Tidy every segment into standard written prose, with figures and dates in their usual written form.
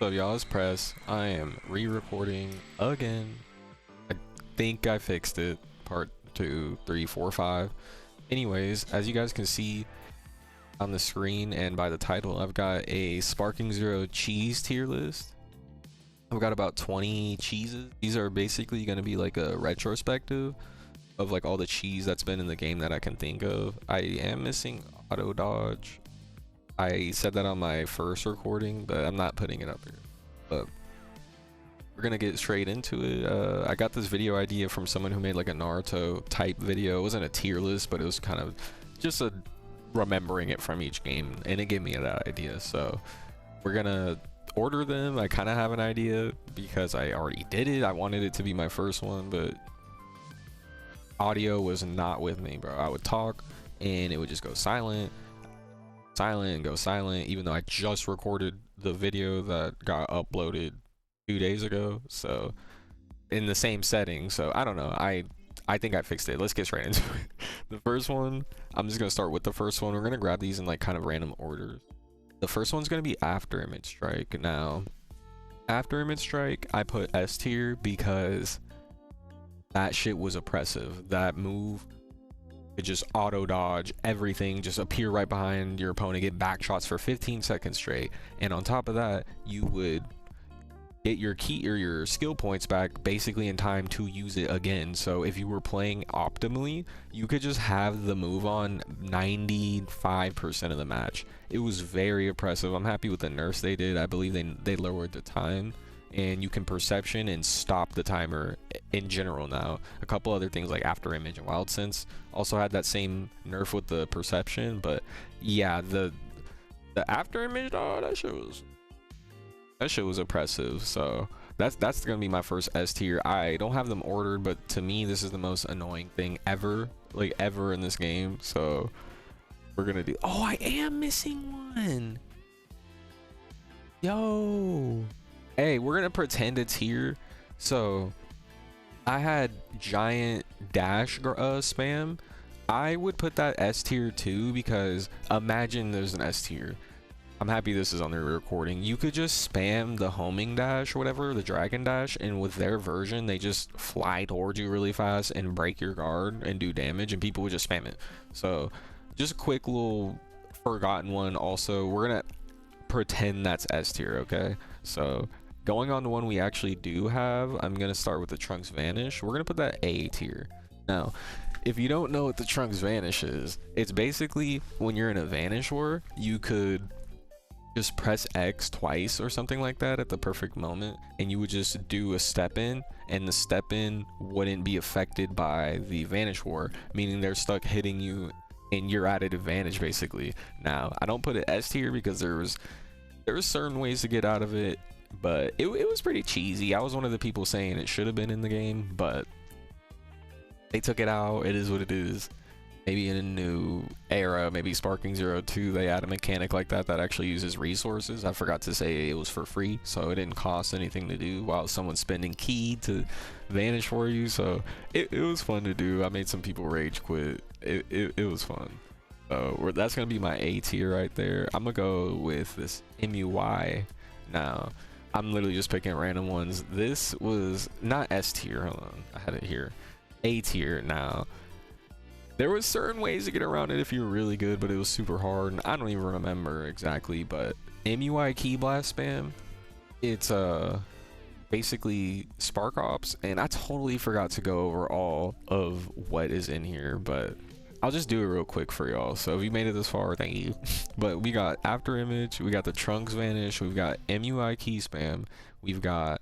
So y'all, it's Press. I am re-recording again. I think I fixed it. Part 2, 3, 4, 5. Anyways, as you guys can see on the screen and by the title, I've got a Sparking Zero cheese tier list. I've got about 20 cheeses. These are basically going to be like a retrospective of like all the cheese that's been in the game that I can think of. I am missing auto dodge. I said that on my first recording, but I'm not putting it up here. But we're gonna get straight into it. I got this video idea from someone who made like a Naruto type video. It wasn't a tier list, but it was kind of just a remembering it from each game, and it gave me that idea. So we're gonna order them. I kind of have an idea because I already did it. I wanted it to be my first one, but audio was not with me, bro. I would talk and it would just go silent and go silent, even though I just recorded the video that got uploaded 2 days ago, so in the same setting. So I don't know, I think I fixed it. Let's get straight into it. The first one, I'm just gonna start with the first one. We're gonna grab these in like kind of random orders. The first one's gonna be Afterimage Strike. Now Afterimage Strike, I put S tier because that shit was oppressive. That move, it just auto dodge everything, just appear right behind your opponent, get back shots for 15 seconds straight, and on top of that you would get your key or your skill points back basically in time to use it again. So if you were playing optimally, you could just have the move on 95% of the match. It was very oppressive. I'm happy with the nerfs they did. I believe they lowered the time, and you can perception and stop the timer in general now. A couple other things like Afterimage and Wild Sense also had that same nerf with the perception, but yeah, the Afterimage, oh, that shit was oppressive. So that's gonna be my first S tier. I don't have them ordered, but to me this is the most annoying thing ever, like ever in this game. So we're gonna do, oh, I am missing one. Yo, hey, we're gonna pretend it's here. So I had giant dash spam. I would put that S tier too, because imagine there's an S tier. I'm happy this is on the recording. You could just spam the homing dash or whatever, the dragon dash, and with their version they just fly towards you really fast and break your guard and do damage, and people would just spam it. So just a quick little forgotten one. Also, we're gonna pretend that's S tier, okay? So going on to one we actually do have, I'm gonna start with the Trunks Vanish. We're gonna put that A tier. Now if you don't know what the Trunks Vanish is, it's basically when you're in a Vanish war, you could just press X twice or something like that at the perfect moment, and you would just do a step in, and the step in wouldn't be affected by the Vanish war, meaning they're stuck hitting you and you're at an advantage basically. Now I don't put it S tier because there was certain ways to get out of it, but it was pretty cheesy. I was one of the people saying it should have been in the game, but they took it out. It is what it is. Maybe in a new era, maybe Sparking Zero 2, they add a mechanic like that actually uses resources. I forgot to say it was for free, so it didn't cost anything to do while someone's spending key to vanish for you. So it was fun to do. I made some people rage quit. It was fun. So that's gonna be my A tier right there. I'm gonna go with this MUI. Now I'm literally just picking random ones. This was not S tier. Hold on, I had it here. A tier. Now there was certain ways to get around it if you were really good, but it was super hard, and I don't even remember exactly. But MUI Key Blast spam, it's basically Spark Ops, and I totally forgot to go over all of what is in here, but I'll just do it real quick for y'all. So if you made it this far, thank you. But we got Afterimage, we got the Trunks Vanish, we've got MUI Key Spam, we've got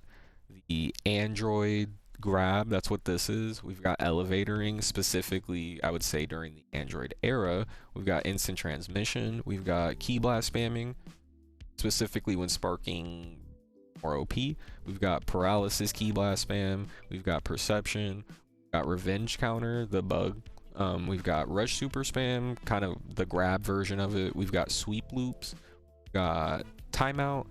the Android grab, that's what this is. We've got elevatoring, specifically I would say during the Android era. We've got instant transmission, we've got key blast spamming, specifically when sparking or OP. We've got paralysis key blast spam, we've got perception, we've got revenge counter, the bug, we've got rush super spam, kind of the grab version of it. We've got sweep loops, we've got timeout,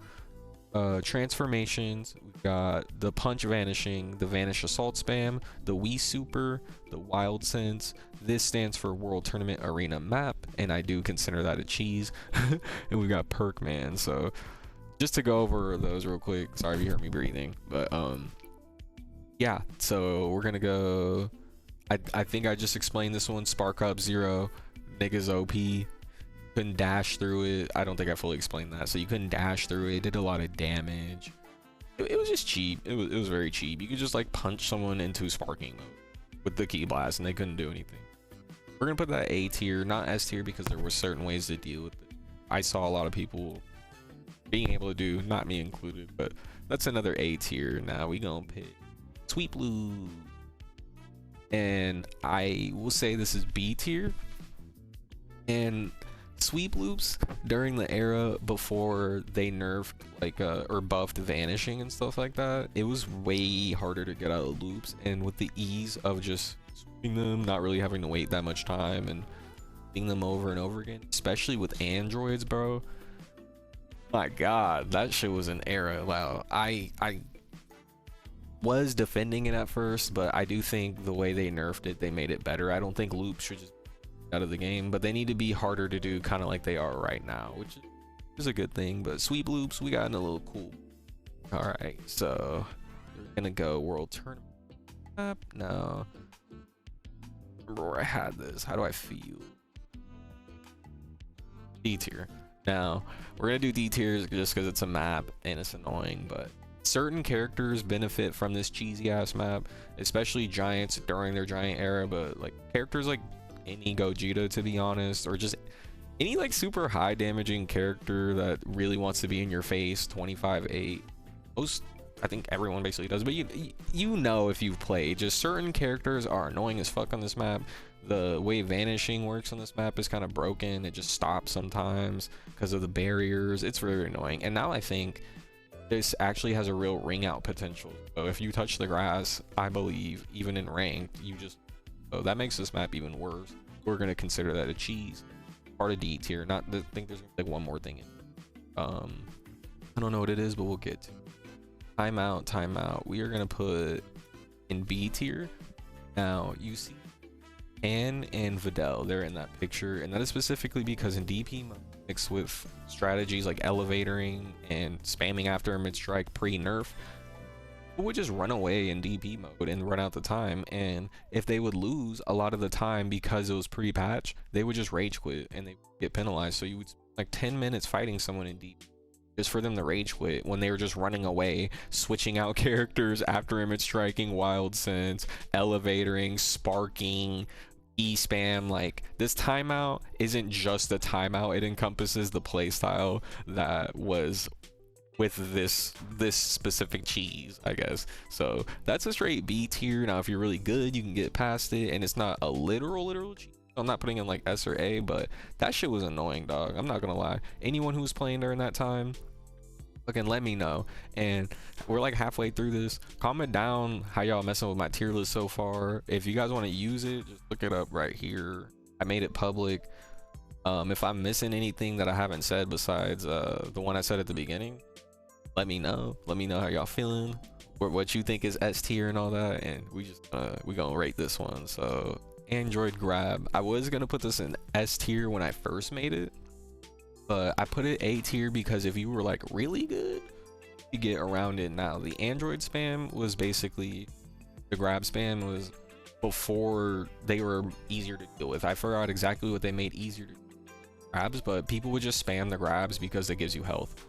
transformations, we've got the punch vanishing, the vanish assault spam, the Whis super, the wild sense. This stands for World Tournament Arena map, and I do consider that a cheese. And we got perk man. So just to go over those real quick. Sorry if you heard me breathing, but yeah. So we're gonna go. I think I just explained this one. Spark up 0, niggas OP. Couldn't dash through it. I don't think I fully explained that. So you couldn't dash through it. Did a lot of damage. It was just cheap. It was very cheap. You could just like punch someone into sparking mode with the Ki Blast, and they couldn't do anything. We're gonna put that A tier, not S tier, because there were certain ways to deal with it. I saw a lot of people being able to do, not me included, but that's another A tier. Now we gonna pick Sweep Loop, and I will say this is B tier. And sweep loops during the era before they nerfed like or buffed vanishing and stuff like that, it was way harder to get out of loops, and with the ease of just sweeping them, not really having to wait that much time and doing them over and over again, especially with androids, bro. My god, that shit was an era. Wow, I was defending it at first, but I do think the way they nerfed it, they made it better. I don't think loops should just out of the game, but they need to be harder to do, kind of like they are right now, which is a good thing. But sweep loops, we got in a little cool. All right, so we're gonna go world tournament up now. Remember where I had this. How do I feel? D tier. Now we're gonna do D tiers just because it's a map and it's annoying, but certain characters benefit from this cheesy ass map, especially giants during their giant era. But like characters like any Gogeta, to be honest, or just any like super high damaging character that really wants to be in your face 25-8, most, I think everyone basically does, but you know, if you've played, just certain characters are annoying as fuck on this map. The way vanishing works on this map is kind of broken. It just stops sometimes because of the barriers. It's very annoying. And now I think this actually has a real ring out potential. So if you touch the grass, I believe even in ranked, you just, so that makes this map even worse. We're gonna consider that a cheese, part of D tier. Not to think there's like one more thing in. I don't know what it is, but we'll get to timeout. We are gonna put in B tier. Now you see Ann and Videl, they're in that picture, and that is specifically because in DP mode, mixed with strategies like elevatoring and spamming Afterimage Strike pre-nerf, would just run away in DP mode and run out the time. And if they would lose a lot of the time because it was pre-patch, they would just rage quit and they would get penalized. So you would like 10 minutes fighting someone in DP just for them to rage quit when they were just running away, switching out characters, Afterimage striking, wild sense, elevatoring, sparking, e-spam. Like, this timeout isn't just a timeout, it encompasses the playstyle that was with this specific cheese, I guess. So that's a straight B tier. Now if you're really good, you can get past it, and it's not a literal cheese. I'm not putting in like S or A, but that shit was annoying, dog. I'm not gonna lie. Anyone who was playing during that time, fucking let me know. And we're like halfway through this. Comment down how y'all messing with my tier list so far. If you guys want to use it, just look it up right here. I made it public. If I'm missing anything that I haven't said besides the one I said at the beginning, let me know how y'all feeling, or what you think is S tier and all that, and we gonna rate this one. So Android grab, I was gonna put this in S tier when I first made it, but I put it A tier because if you were like really good, you get around it. Now the Android spam was basically, the grab spam was before they were easier to deal with. I forgot exactly what they made easier to grabs, but people would just spam the grabs because it gives you health.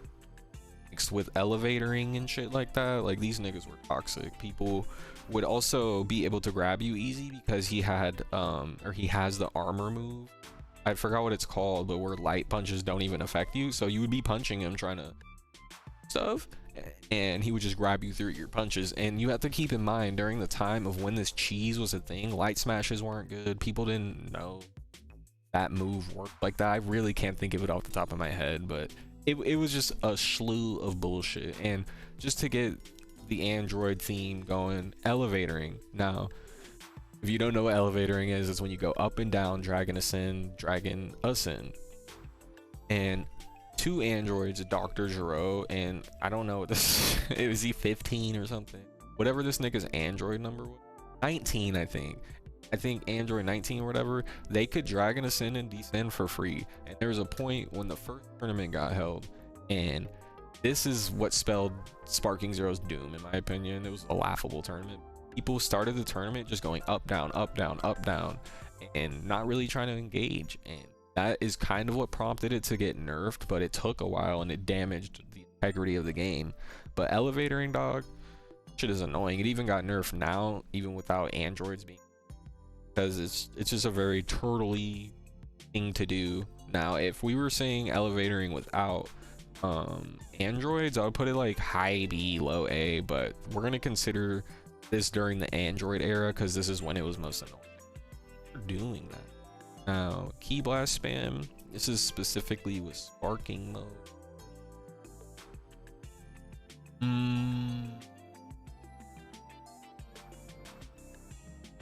Mixed with elevatoring and shit like that, like these niggas were toxic. People would also be able to grab you easy because he had or he has the armor move, I forgot what it's called, but where light punches don't even affect you. So you would be punching him trying to stuff, and he would just grab you through your punches. And you have to keep in mind, during the time of when this cheese was a thing, light smashes weren't good. People didn't know that move worked like that. I really can't think of it off the top of my head, but it was just a slew of bullshit. And just to get the Android theme going, elevatoring. Now, if you don't know what elevatoring is, it's when you go up and down, dragon ascend, dragon ascend. And two androids, Dr. Giro, and I don't know what this, it was E15 or something. Whatever this nigga's android number was, 19, I think Android 19 or whatever, they could dragon ascend and descend for free. And there was a point when the first tournament got held, and this is what spelled Sparking Zero's doom, in my opinion. It was a laughable tournament. People started the tournament just going up, down, up, down, up, down, and not really trying to engage. And that is kind of what prompted it to get nerfed, but it took a while and it damaged the integrity of the game. But elevatoring, dog, shit is annoying. It even got nerfed now, even without androids being, because it's just a very turtley thing to do. Now, if we were saying elevatoring without androids, I would put it like high B, low A, but we're gonna consider this during the android era because this is when it was most annoying. We're doing that now. Ki Blast spam, this is specifically with sparking mode.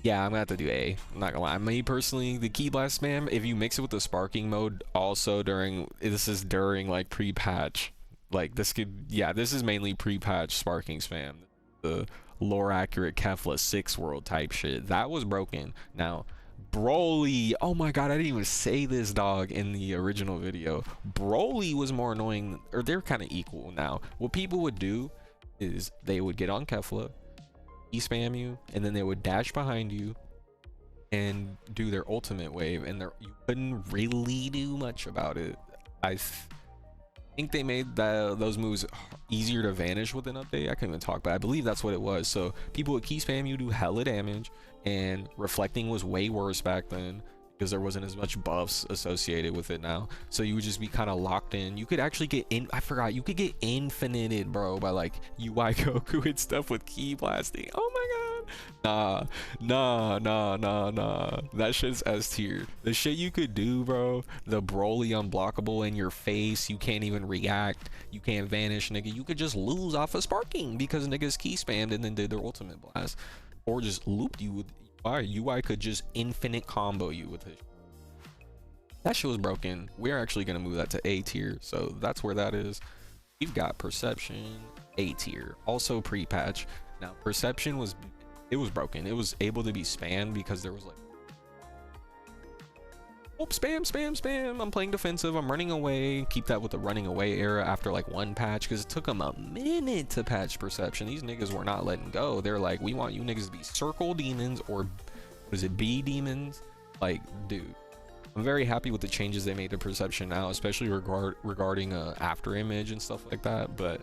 Yeah, I'm gonna have to do A. I'm not gonna lie. Me personally, the Ki Blast spam, if you mix it with the sparking mode also this is during like pre-patch, like this could, yeah, this is mainly pre-patch sparking spam, the lore accurate Kefla 6 world type shit that was broken. Now Broly, oh my god, I didn't even say this, dog, in the original video. Broly was more annoying, or they're kind of equal. Now what people would do is they would get on Kefla, spam you, and then they would dash behind you and do their ultimate wave, and you couldn't really do much about it. I think they made those moves easier to vanish with an update. I can't even talk, but I believe that's what it was. So people would key spam you, do hella damage, and reflecting was way worse back then because there wasn't as much buffs associated with it now. So you would just be kind of locked in. You could actually get in, I forgot, you could get infinited, bro, by like UI Goku and stuff with Ki Blasting. Oh my god. Nah. That shit's S tier. The shit you could do, bro, the Broly unblockable in your face, you can't even react, you can't vanish, nigga. You could just lose off of sparking because niggas key spammed and then did their ultimate blast, or just looped you with UI could just infinite combo you with it. That shit was broken. We're actually gonna move that to A tier, so that's where that is. We've got perception, A tier, also pre-patch. Now perception was broken. It was able to be spammed because there was like, oh, spam, I'm playing defensive, I'm running away. Keep that with the running away era after like one patch, because it took them a minute to patch perception. These niggas were not letting go. They're like, we want you niggas to be circle demons, or what is it, B demons? Like, dude, I'm very happy with the changes they made to perception now, especially regarding Afterimage and stuff like that. But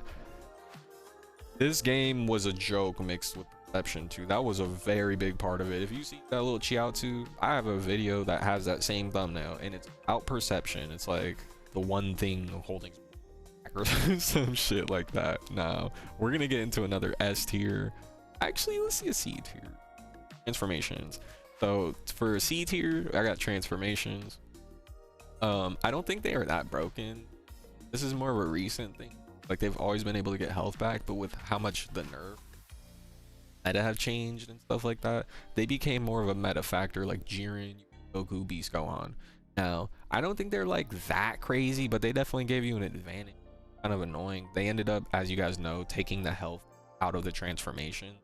this game was a joke mixed with perception too. That was a very big part of it. If you see that little Chiaotzu, I have a video that has that same thumbnail, and it's out perception. It's like the one thing holding back or some shit like that. Now we're gonna get into another S tier. Actually, let's see a C tier. Transformations. So for C tier, I got transformations. I don't think they are that broken. This is more of a recent thing. Like, they've always been able to get health back, but with how much the nerf meta have changed and stuff like that, they became more of a meta factor, like Jiren, Goku, Beast Gohan. Now I don't think they're like that crazy, but they definitely gave you an advantage. Kind of annoying. They ended up, as you guys know, taking the health out of the transformation.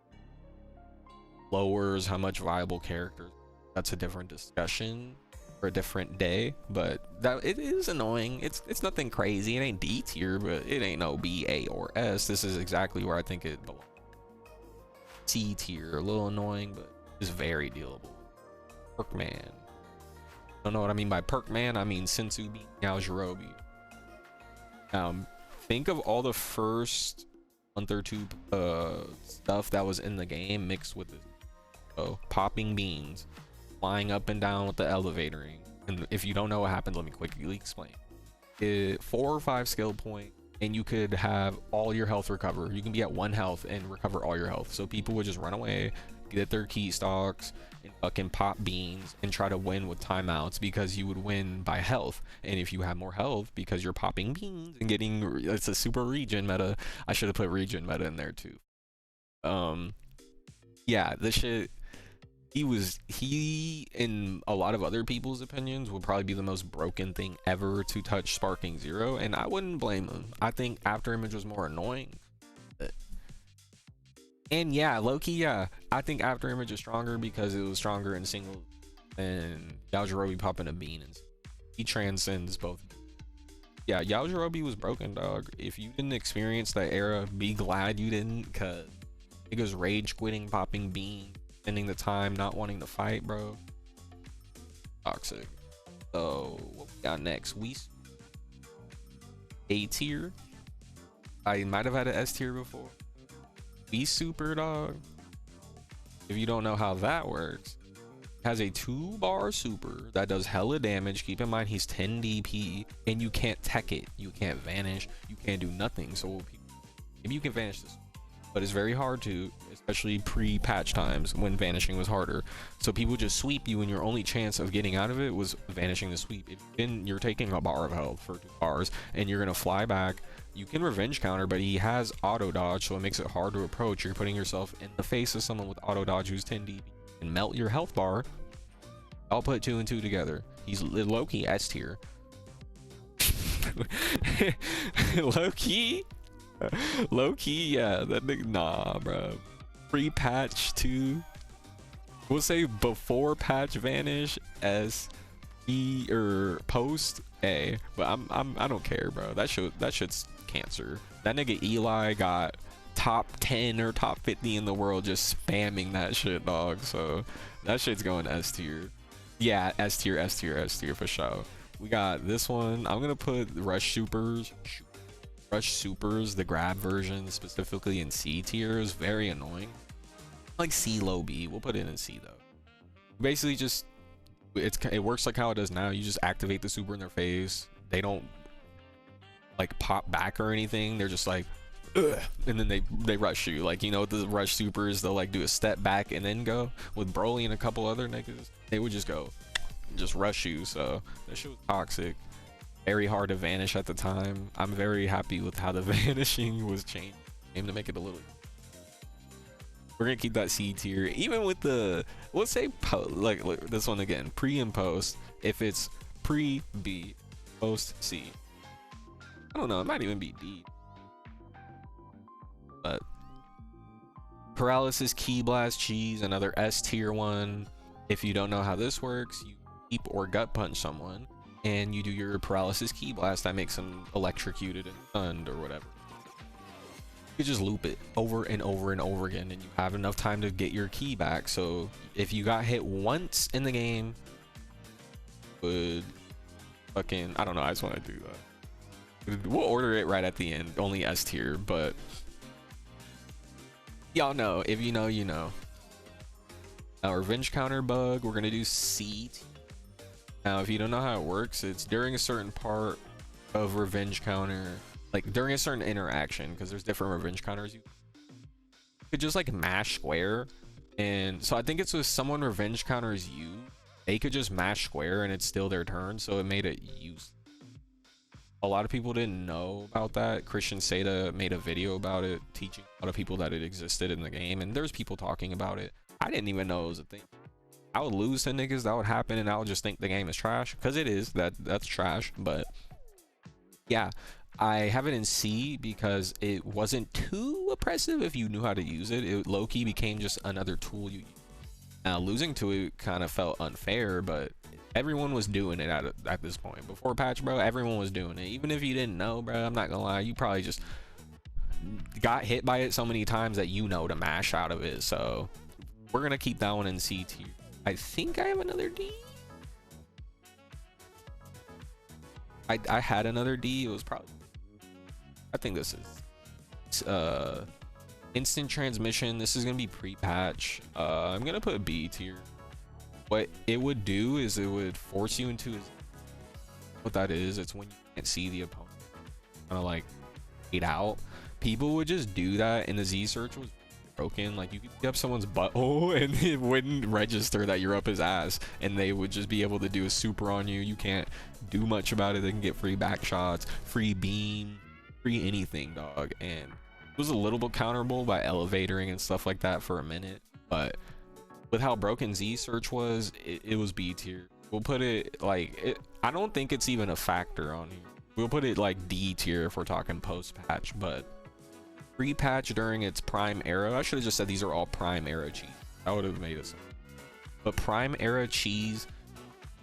Lowers how much viable characters. That's a different discussion for a different day, but that it is annoying. It's nothing crazy. It ain't D tier, but it ain't no B, A, or S. This is exactly where I think it belongs. C tier, a little annoying, but it's very dealable. Perkman. Don't know what I mean by Perkman. I mean Senzu beat Yajirobe. Think of all the first month or two stuff that was in the game mixed with it. So popping beans, flying up and down with the elevatoring. And if you don't know what happened, let me quickly explain. 4 or 5 skill point, and you could have all your health recover. You can be at 1 health and recover all your health. So people would just run away, get their key stocks, and fucking pop beans and try to win with timeouts, because you would win by health. And if you have more health because you're popping beans and getting, it's a super regen meta. I should have put regen meta in there too. Yeah, this shit, he in a lot of other people's opinions would probably be the most broken thing ever to touch Sparking Zero, and I wouldn't blame him. I think Afterimage was more annoying, and yeah, low-key, yeah, I think Afterimage is stronger because it was stronger in single, and Yajirobe popping a bean, and he transcends both. Yeah, Yaojirobe was broken, dog. If you didn't experience that era, be glad you didn't, cause niggas rage quitting, popping bean, spending the time not wanting to fight, bro. Toxic. So what we got next? Whis A tier. I might have had an S tier before. Whis super, dog. If you don't know how that works, has a 2-bar super that does hella damage. Keep in mind he's 10 DP and you can't tech it, you can't vanish, you can't do nothing. So maybe you can vanish this, but it's very hard to, especially pre-patch times when vanishing was harder. So people just sweep you and your only chance of getting out of it was vanishing the sweep. If then you're taking a bar of health for 2 bars and you're gonna fly back, you can revenge counter, but he has auto dodge, so it makes it hard to approach. You're putting yourself in the face of someone with auto dodge who's 10 DP and melt your health bar. I'll put 2 and 2 together. He's low-key S tier. Low-key, yeah. That nigga, nah, bro. Pre-patch 2. We'll say before patch Vanish S E or post A. But I don't care, bro. That shit's cancer. That nigga Eli got top 10 or top 50 in the world just spamming that shit, dog. So that shit's going S tier. Yeah, S tier, S tier, S tier for sure. We got this one. I'm gonna put Rush Supers, the grab version, specifically in C tier, is very annoying. Like C low B. We'll put it in C though. Basically, just it works like how it does now. You just activate the super in their face. They don't like pop back or anything. They're just like, ugh, and then they rush you. Like, you know, the rush supers, they'll like do a step back and then go. With Broly and a couple other niggas, they would just go just rush you. So that shit was toxic, very hard to vanish at the time. I'm very happy with how the vanishing was changed, aim to make it a little. We're gonna keep that C tier, even with the, let's say like this one again, pre and post. If it's pre B, post C, I don't know, it might even be D. But Paralysis, Ki Blast, Cheese, another S tier one. If you don't know how this works, you keep or gut punch someone and you do your Paralysis, Ki Blast that makes them electrocuted and stunned or whatever. You just loop it over and over and over again and you have enough time to get your key back. So if you got hit once in the game, would fucking, I don't know, I just want to do that. We'll order it right at the end, only S tier, but y'all know, if you know, you know. Now, revenge counter bug, we're gonna do C. Now, if you don't know how it works, it's during a certain part of revenge counter, like during a certain interaction, because there's different revenge counters. You could just like mash square, and so I think it's with someone revenge counters you, they could just mash square and it's still their turn, so it made it use. A lot of people didn't know about that. Christian Seda made a video about it, teaching a lot of people that it existed in the game, and there's people talking about it. I didn't even know it was a thing. I would lose to niggas, that would happen, and I would just think the game is trash, because it is. That's trash. But yeah, I have it in C because it wasn't too oppressive if you knew how to use it. It low-key became just another tool you use. Now losing to it kind of felt unfair, but everyone was doing it at this point. Before patch, bro, everyone was doing it. Even if you didn't know, bro, I'm not gonna lie, you probably just got hit by it so many times that you know to mash out of it. So we're gonna keep that one in C tier. I think I have another D. I had another D. It was probably, I think this is instant transmission. This is gonna be pre-patch. I'm gonna put B tier. What it would do is it would force you into, what that is, it's when you can't see the opponent, kind of like fade out. People would just do that, and the Z search was broken. Like, you could be up someone's butthole and it wouldn't register that you're up his ass, and they would just be able to do a super on you. You can't do much about it. They can get free back shots, free beam, free anything, dog. And it was a little bit counterable by elevatoring and stuff like that for a minute, but with how broken Z search was, it was B tier. We'll put it like, I don't think it's even a factor on here. We'll put it like D tier if we're talking post patch, but pre-patch during its prime era, I should have just said these are all prime era cheese. That would have made us. But prime era cheese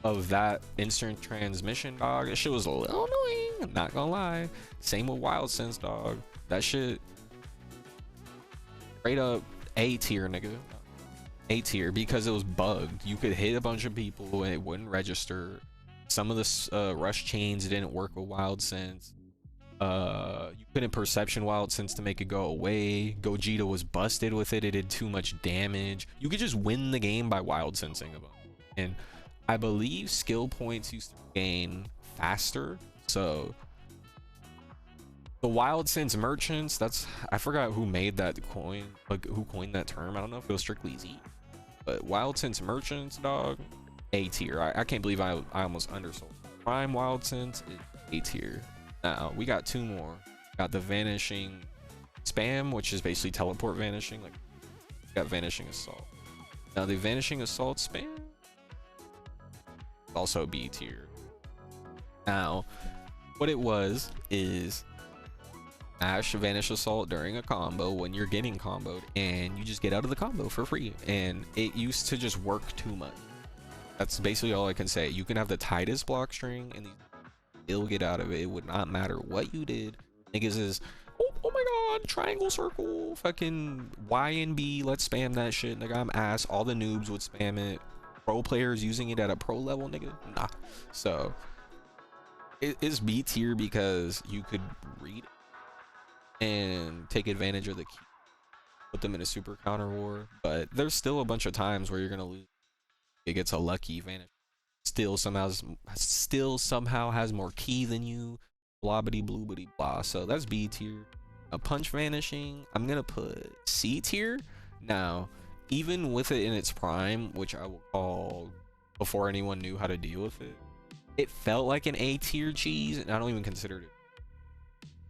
of that instant transmission, dog. That shit was a little annoying, I'm not gonna lie. Same with Wild Sense, dog. That shit straight up A tier, nigga. A tier, because it was bugged. You could hit a bunch of people and it wouldn't register. Some of the rush chains didn't work with Wild Sense. You couldn't perception Wild Sense to make it go away. Gogeta was busted with it. It did too much damage. You could just win the game by Wild Sensing them. And I believe skill points used to gain faster. So the Wild Sense merchants, that's, I forgot who made that coin, like who coined that term. I don't know if it was strictly Z, but Wild Sense merchants, dog, A tier. I can't believe I almost undersold. Prime Wild Sense is A tier. Now we got two more. Got the Vanishing spam, which is basically teleport vanishing. Like, got Vanishing Assault. Now the Vanishing Assault spam, also B tier. Now what it was is Ash Vanish Assault during a combo when you're getting comboed and you just get out of the combo for free, and it used to just work too much. That's basically all I can say. You can have the tightest block string and they'll get out of it. It would not matter what you did. Niggas is, oh my god, triangle circle, fucking Y and B, let's spam that shit. Nigga, I'm ass. All the noobs would spam it. Pro players using it at a pro level, nigga, nah. So it is B tier because you could read it and take advantage of the key, put them in a super counter war. But there's still a bunch of times where you're gonna lose. It gets a lucky Vanish, still somehow has more key than you, blah bitty blue bitty blah. So that's B tier. A punch Vanishing, I'm gonna put C tier. Now even with it in its prime, which I will call before anyone knew how to deal with it, it felt like an A tier cheese, and I don't even consider it.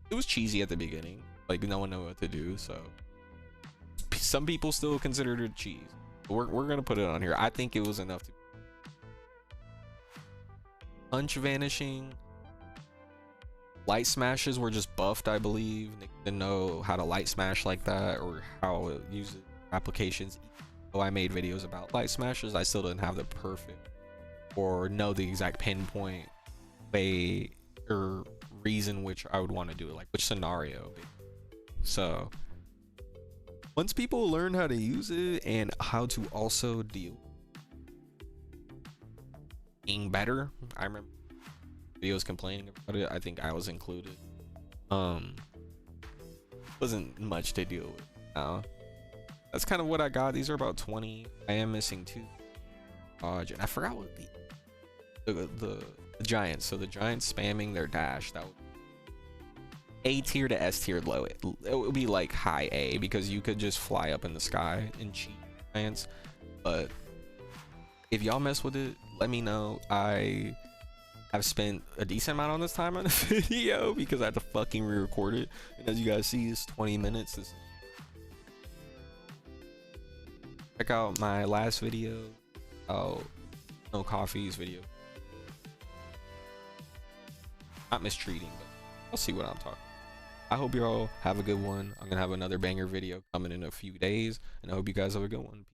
It was cheesy at the beginning, like no one knew what to do, so some people still considered it cheese. We're gonna put it on here. I think it was enough to punch Vanishing. Light smashes were just buffed, I believe. They didn't know how to light smash like that or how to use applications. So I made videos about light smashes. I still didn't have the perfect or know the exact pinpoint way or reason which I would want to do it, like which scenario. So once people learn how to use it and how to also deal being better, I remember videos complaining about it. I think I was included. Wasn't much to deal with. Now that's kind of what I got. These are about 20. I am missing 2 dodge, and I forgot what the giants. So the giants spamming their dash, that would A tier to S tier low. It would be like high A because you could just fly up in the sky and cheat giants. But if y'all mess with it, let me know. I have spent a decent amount on this time on the video because I had to fucking re-record it, and as you guys see, it's 20 minutes. Check out my last video, no coffees video. Not mistreating, but I'll see what I'm talking. I hope you all have a good one. I'm gonna have another banger video coming in a few days, and I hope you guys have a good one.